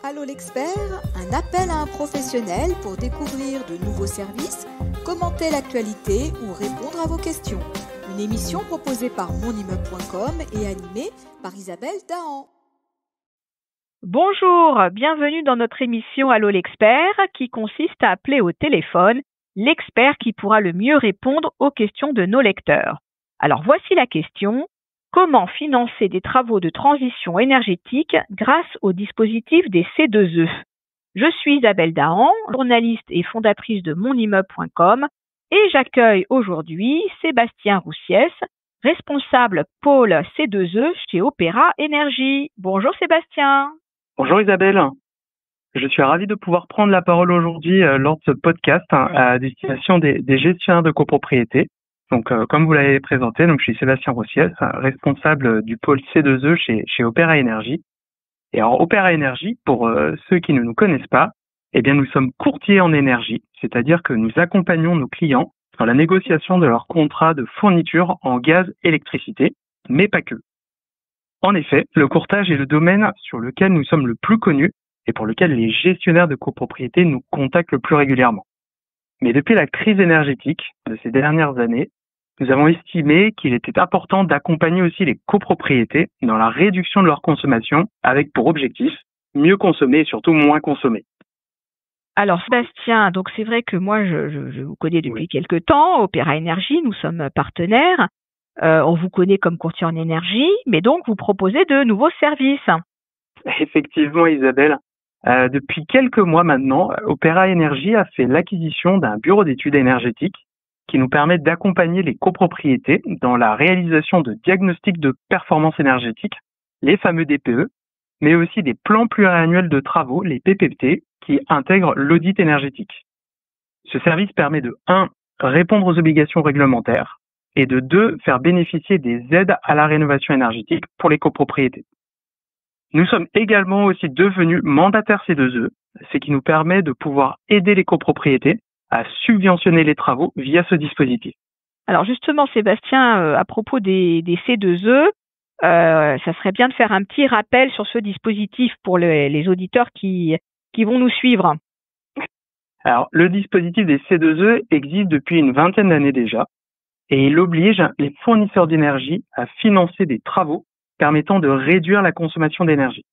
Allô l'expert, un appel à un professionnel pour découvrir de nouveaux services, commenter l'actualité ou répondre à vos questions. Une émission proposée par monimmeuble.com et animée par Isabelle Dahan. Bonjour, bienvenue dans notre émission Allô l'expert qui consiste à appeler au téléphone l'expert qui pourra le mieux répondre aux questions de nos lecteurs. Alors voici la question. Comment financer des travaux de transition énergétique grâce au dispositif des C2E? Je suis Isabelle Dahan, journaliste et fondatrice de monimmeuble.com et j'accueille aujourd'hui Sébastien Roussiès, responsable pôle C2E chez Opéra Énergie. Bonjour Sébastien. Bonjour Isabelle. Je suis ravi de pouvoir prendre la parole aujourd'hui lors de ce podcast à destination des gestionnaires de copropriété. Donc, comme vous l'avez présenté, donc je suis Sébastien Roussiès, responsable du pôle C2E chez Opéra Énergie. Et alors, Opéra Énergie, pour ceux qui ne nous connaissent pas, eh bien, nous sommes courtiers en énergie, c'est-à-dire que nous accompagnons nos clients dans la négociation de leur contrat de fourniture en gaz et électricité, mais pas que. En effet, le courtage est le domaine sur lequel nous sommes le plus connus et pour lequel les gestionnaires de copropriété nous contactent le plus régulièrement. Mais depuis la crise énergétique de ces dernières années, nous avons estimé qu'il était important d'accompagner aussi les copropriétés dans la réduction de leur consommation avec pour objectif mieux consommer et surtout moins consommer. Alors Sébastien, donc c'est vrai que moi je vous connais depuis quelques temps, Opéra Énergie, nous sommes partenaires, on vous connaît comme courtier en énergie, mais donc vous proposez de nouveaux services. Effectivement Isabelle, depuis quelques mois maintenant, Opéra Énergie a fait l'acquisition d'un bureau d'études énergétiques qui nous permet d'accompagner les copropriétés dans la réalisation de diagnostics de performance énergétique, les fameux DPE, mais aussi des plans pluriannuels de travaux, les PPT, qui intègrent l'audit énergétique. Ce service permet de 1. Répondre aux obligations réglementaires et de 2. Faire bénéficier des aides à la rénovation énergétique pour les copropriétés. Nous sommes également aussi devenus mandataires C2E, ce qui nous permet de pouvoir aider les copropriétés à subventionner les travaux via ce dispositif. Alors justement, Sébastien, à propos des C2E, ça serait bien de faire un petit rappel sur ce dispositif pour les auditeurs qui vont nous suivre. Alors, le dispositif des C2E existe depuis une vingtaine d'années déjà et il oblige les fournisseurs d'énergie à financer des travaux permettant de réduire la consommation d'énergie.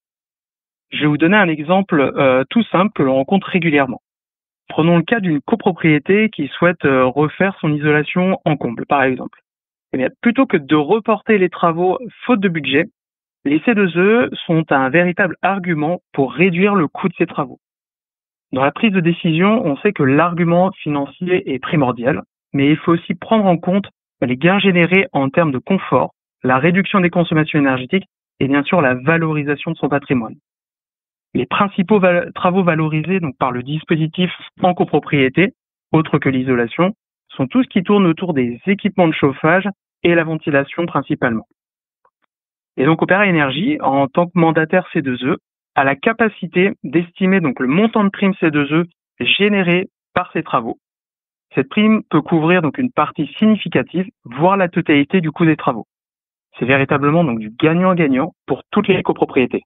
Je vais vous donner un exemple tout simple que l'on rencontre régulièrement. Prenons le cas d'une copropriété qui souhaite refaire son isolation en comble, par exemple. Eh bien, plutôt que de reporter les travaux faute de budget, les C2E sont un véritable argument pour réduire le coût de ces travaux. Dans la prise de décision, on sait que l'argument financier est primordial, mais il faut aussi prendre en compte les gains générés en termes de confort, la réduction des consommations énergétiques et bien sûr la valorisation de son patrimoine. Les principaux travaux valorisés donc par le dispositif en copropriété, autres que l'isolation, sont tout ce qui tourne autour des équipements de chauffage et la ventilation principalement. Et donc Opéra Énergie, en tant que mandataire C2E, a la capacité d'estimer donc le montant de prime C2E généré par ces travaux. Cette prime peut couvrir donc une partie significative, voire la totalité du coût des travaux. C'est véritablement donc du gagnant-gagnant pour toutes les copropriétés.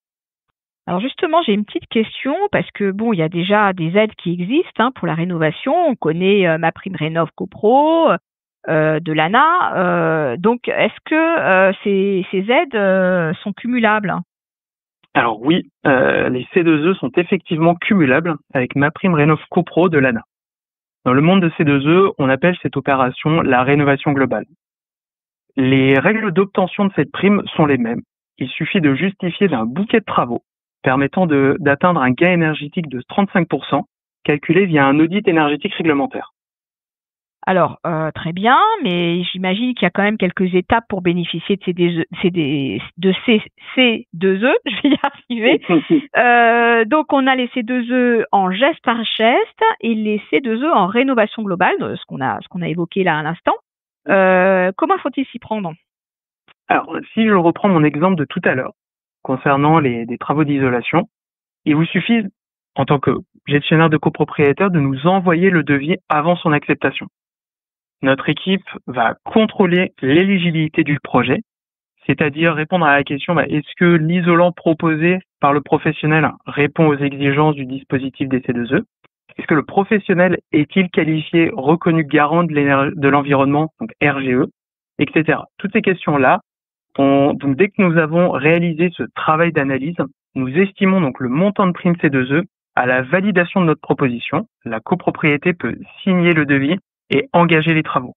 Alors justement, j'ai une petite question parce que bon, il y a déjà des aides qui existent pour la rénovation. On connaît MaPrimeRénov' CoPro de l'ANA. Donc, est-ce que ces aides sont cumulables? Alors oui, les C2E sont effectivement cumulables avec MaPrimeRénov' CoPro de l'ANA. Dans le monde de C2E, on appelle cette opération la rénovation globale. Les règles d'obtention de cette prime sont les mêmes. Il suffit de justifier d'un bouquet de travaux permettant d'atteindre un gain énergétique de 35%, calculé via un audit énergétique réglementaire. Alors, très bien, mais j'imagine qu'il y a quand même quelques étapes pour bénéficier de ces C2E, je vais y arriver. Donc, on a les C2E en geste par geste et les C2E en rénovation globale, ce qu'on a évoqué là à l'instant. Comment faut-il s'y prendre? Alors, si je reprends mon exemple de tout à l'heure, concernant des travaux d'isolation, il vous suffit, en tant que gestionnaire de copropriétaire, de nous envoyer le devis avant son acceptation. Notre équipe va contrôler l'éligibilité du projet, c'est-à-dire répondre à la question est-ce que l'isolant proposé par le professionnel répond aux exigences du dispositif des C2E? Est-ce que le professionnel est-il qualifié, reconnu garant de l'environnement, donc RGE, etc. Toutes ces questions-là, donc dès que nous avons réalisé ce travail d'analyse, nous estimons donc le montant de prime C2E à la validation de notre proposition. La copropriété peut signer le devis et engager les travaux.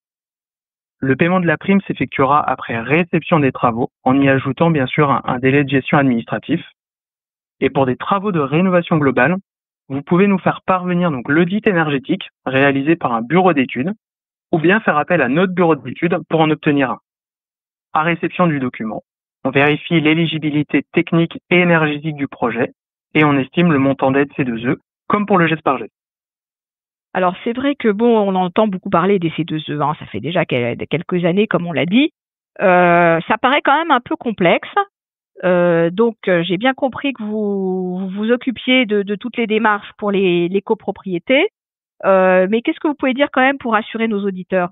Le paiement de la prime s'effectuera après réception des travaux, en y ajoutant bien sûr un délai de gestion administratif. Et pour des travaux de rénovation globale, vous pouvez nous faire parvenir donc l'audit énergétique réalisé par un bureau d'études, ou bien faire appel à notre bureau d'études pour en obtenir un. À réception du document, on vérifie l'éligibilité technique et énergétique du projet et on estime le montant d'aide C2E, comme pour le geste par geste. Alors c'est vrai que on entend beaucoup parler des C2E, hein, ça fait déjà quelques années comme on l'a dit. Ça paraît quand même un peu complexe. Donc j'ai bien compris que vous vous occupiez de toutes les démarches pour les copropriétés. Mais qu'est-ce que vous pouvez dire quand même pour rassurer nos auditeurs?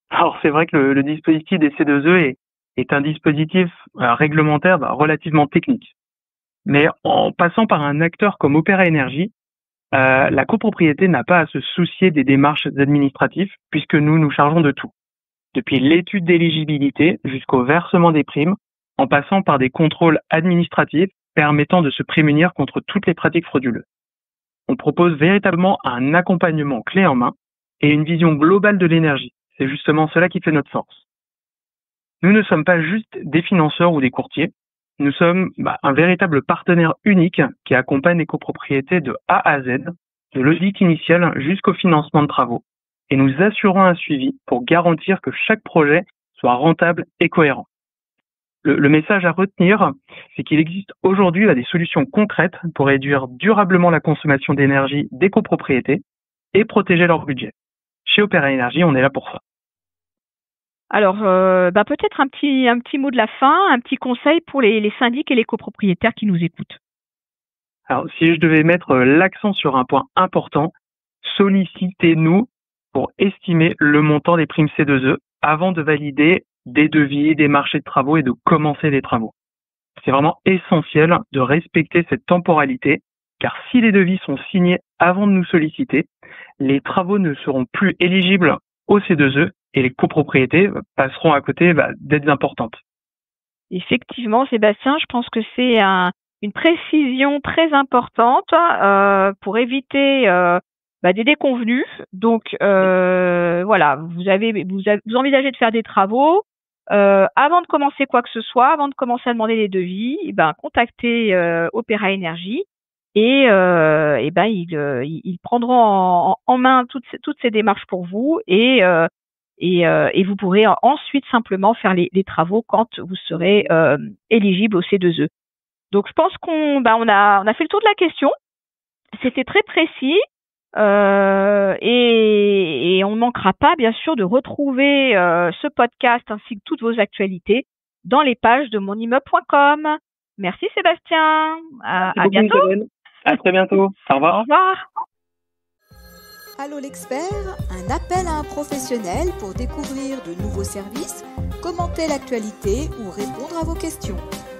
Alors c'est vrai que le dispositif des C2E est un dispositif réglementaire relativement technique. Mais en passant par un acteur comme Opéra Énergie, la copropriété n'a pas à se soucier des démarches administratives puisque nous chargeons de tout. Depuis l'étude d'éligibilité jusqu'au versement des primes, en passant par des contrôles administratifs permettant de se prémunir contre toutes les pratiques frauduleuses. On propose véritablement un accompagnement clé en main et une vision globale de l'énergie. C'est justement cela qui fait notre force. Nous ne sommes pas juste des financeurs ou des courtiers, nous sommes un véritable partenaire unique qui accompagne les copropriétés de A à Z, de l'audit initial jusqu'au financement de travaux, et nous assurons un suivi pour garantir que chaque projet soit rentable et cohérent. Le message à retenir, c'est qu'il existe aujourd'hui des solutions concrètes pour réduire durablement la consommation d'énergie des copropriétés et protéger leur budget. Chez Opéra Énergie, on est là pour ça. Alors, peut-être un petit mot de la fin, un petit conseil pour les syndics et les copropriétaires qui nous écoutent. Alors, si je devais mettre l'accent sur un point important, sollicitez-nous pour estimer le montant des primes C2E avant de valider des devis, des marchés de travaux et de commencer les travaux. C'est vraiment essentiel de respecter cette temporalité, car si les devis sont signés avant de nous solliciter, les travaux ne seront plus éligibles au C2E et les copropriétés passeront à côté d'aides importantes. Effectivement, Sébastien, je pense que c'est une précision très importante pour éviter des déconvenus. Donc voilà, vous envisagez de faire des travaux. Avant de commencer quoi que ce soit, avant de commencer à demander des devis, contactez Opéra Énergie et ils prendront en main toutes ces démarches pour vous et vous pourrez ensuite simplement faire les travaux quand vous serez éligible au C2E. Donc je pense qu'on a fait le tour de la question. C'était très précis. Et on ne manquera pas, bien sûr, de retrouver ce podcast ainsi que toutes vos actualités dans les pages de monimmeuble.com. Merci Sébastien. À bientôt. Isabelle. À très bientôt. Au revoir. Au revoir. Allô l'expert, un appel à un professionnel pour découvrir de nouveaux services, commenter l'actualité ou répondre à vos questions.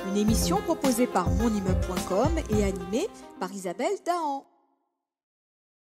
Une émission proposée par monimmeuble.com et animée par Isabelle Dahan.